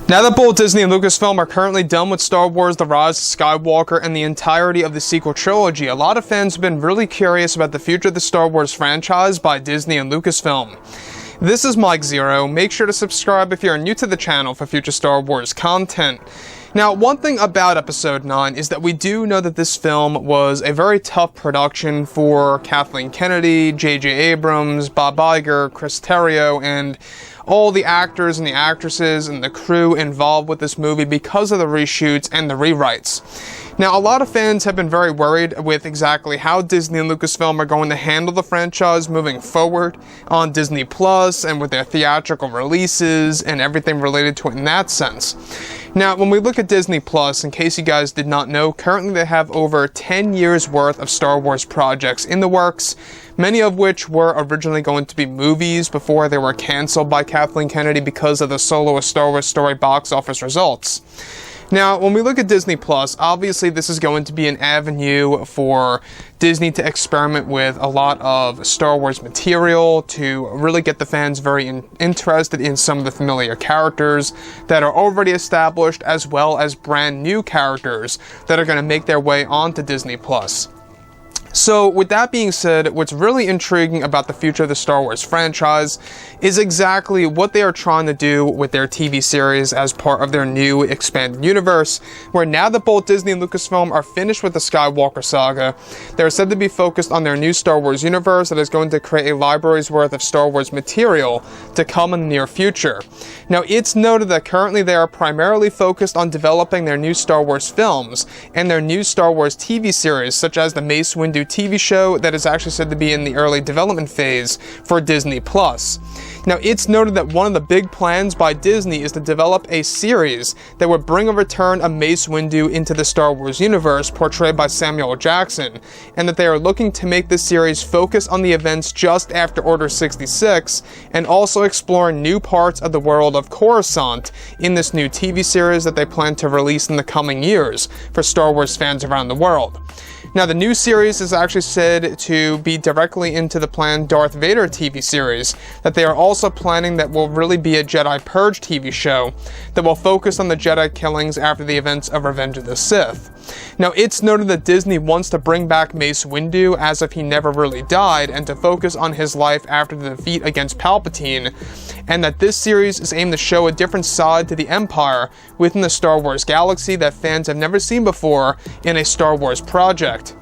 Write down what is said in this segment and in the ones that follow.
Now that both Disney and Lucasfilm are currently done with Star Wars: The Rise of Skywalker and the entirety of the sequel trilogy, a lot of fans have been really curious about the future of the Star Wars franchise by Disney and Lucasfilm. This is Mike Zero. Make sure to subscribe if you're new to the channel for future Star Wars content. Now, one thing about Episode 9 is that we do know that this film was a very tough production for Kathleen Kennedy, J.J. Abrams, Bob Iger, Chris Terrio, and all the actors and the actresses and the crew involved with this movie because of the reshoots and the rewrites. Now, a lot of fans have been very worried with exactly how Disney and Lucasfilm are going to handle the franchise moving forward on Disney Plus and with their theatrical releases and everything related to it in that sense. Now, when we look at Disney Plus, in case you guys did not know, currently they have over 10 years worth of Star Wars projects in the works, many of which were originally going to be movies before they were canceled by Kathleen Kennedy because of the Solo: A Star Wars Story box office results. Now, when we look at Disney Plus, obviously this is going to be an avenue for Disney to experiment with a lot of Star Wars material to really get the fans very interested in some of the familiar characters that are already established, as well as brand new characters that are going to make their way onto Disney Plus. So, with that being said, what's really intriguing about the future of the Star Wars franchise is exactly what they are trying to do with their TV series as part of their new expanded universe, where now that both Disney and Lucasfilm are finished with the Skywalker saga, they're said to be focused on their new Star Wars universe that is going to create a library's worth of Star Wars material to come in the near future. Now, it's noted that currently they are primarily focused on developing their new Star Wars films and their new Star Wars TV series, such as the Mace Windu TV show that is actually said to be in the early development phase for Disney Plus. Now, it's noted that one of the big plans by Disney is to develop a series that would bring a return of Mace Windu into the Star Wars universe, portrayed by Samuel Jackson, and that they are looking to make this series focus on the events just after Order 66, and also explore new parts of the world of Coruscant in this new TV series that they plan to release in the coming years for Star Wars fans around the world. Now, the new series is actually said to be directly into the planned Darth Vader TV series that they are also planning that will really be a Jedi Purge TV show that will focus on the Jedi killings after the events of Revenge of the Sith. Now, it's noted that Disney wants to bring back Mace Windu as if he never really died and to focus on his life after the defeat against Palpatine, and that this series is aimed to show a different side to the Empire within the Star Wars galaxy that fans have never seen before in a Star Wars project.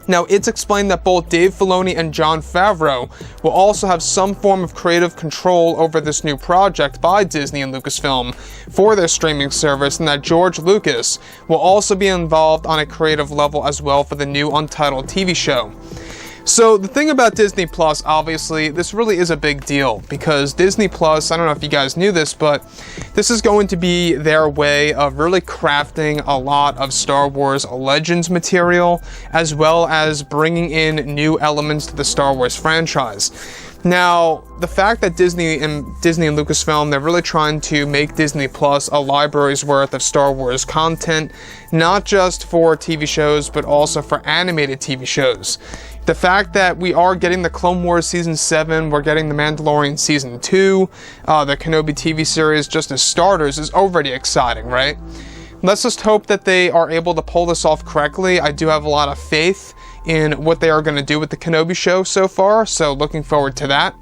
Now, it's explained that both Dave Filoni and Jon Favreau will also have some form of creative control over this new project by Disney and Lucasfilm for their streaming service, and that George Lucas will also be involved on a creative level as well for the new Untitled TV show. So, the thing about Disney Plus, obviously, this really is a big deal, because Disney Plus, I don't know if you guys knew this, but this is going to be their way of really crafting a lot of Star Wars Legends material, as well as bringing in new elements to the Star Wars franchise. Now, the fact that Disney and Lucasfilm, they're really trying to make Disney Plus a library's worth of Star Wars content, not just for TV shows, but also for animated TV shows. The fact that we are getting the Clone Wars Season 7, we're getting the Mandalorian Season 2, the Kenobi TV series, just as starters, is already exciting, right? Let's just hope that they are able to pull this off correctly. I do have a lot of faith in what they are going to do with the Kenobi show so far, so looking forward to that.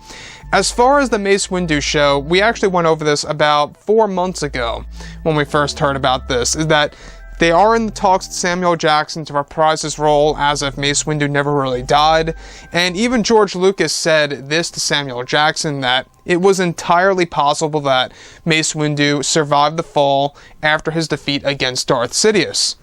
As far as the Mace Windu show, we actually went over this about 4 months ago when we first heard about this, is that they are in the talks with Samuel Jackson to reprise his role as if Mace Windu never really died, and even George Lucas said this to Samuel Jackson, that it was entirely possible that Mace Windu survived the fall after his defeat against Darth Sidious.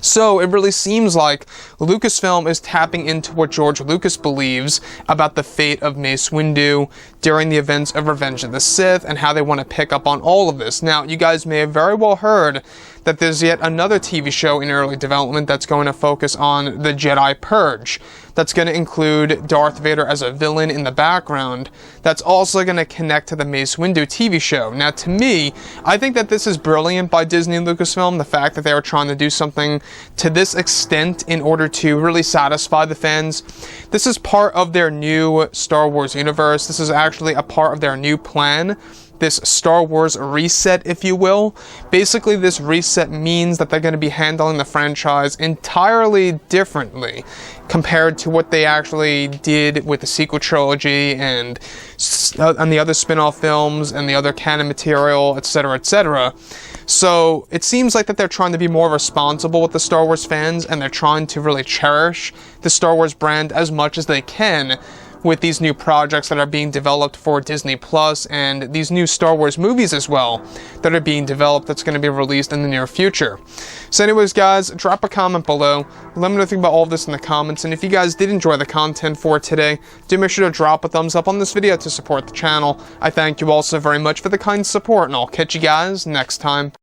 So it really seems like Lucasfilm is tapping into what George Lucas believes about the fate of Mace Windu during the events of Revenge of the Sith and how they want to pick up on all of this. Now, you guys may have very well heard that there's yet another TV show in early development that's going to focus on the Jedi Purge. That's going to include Darth Vader as a villain in the background. That's also going to connect to the Mace Windu TV show. Now, to me, I think that this is brilliant by Disney and Lucasfilm, the fact that they are trying to do something to this extent in order to really satisfy the fans. This is part of their new Star Wars universe. This is actually a part of their new plan this Star Wars reset, if you will. Basically, this reset means that they're going to be handling the franchise entirely differently compared to what they actually did with the sequel trilogy and the other spin-off films and the other canon material, etc., etc. So it seems like that they're trying to be more responsible with the Star Wars fans, and they're trying to really cherish the Star Wars brand as much as they can with these new projects that are being developed for Disney Plus and these new Star Wars movies as well that are being developed that's going to be released in the near future. So anyways, guys, drop a comment below. Let me know what you think about all of this in the comments, and if you guys did enjoy the content for today, do make sure to drop a thumbs up on this video to support the channel. I thank you all so very much for the kind support, and I'll catch you guys next time.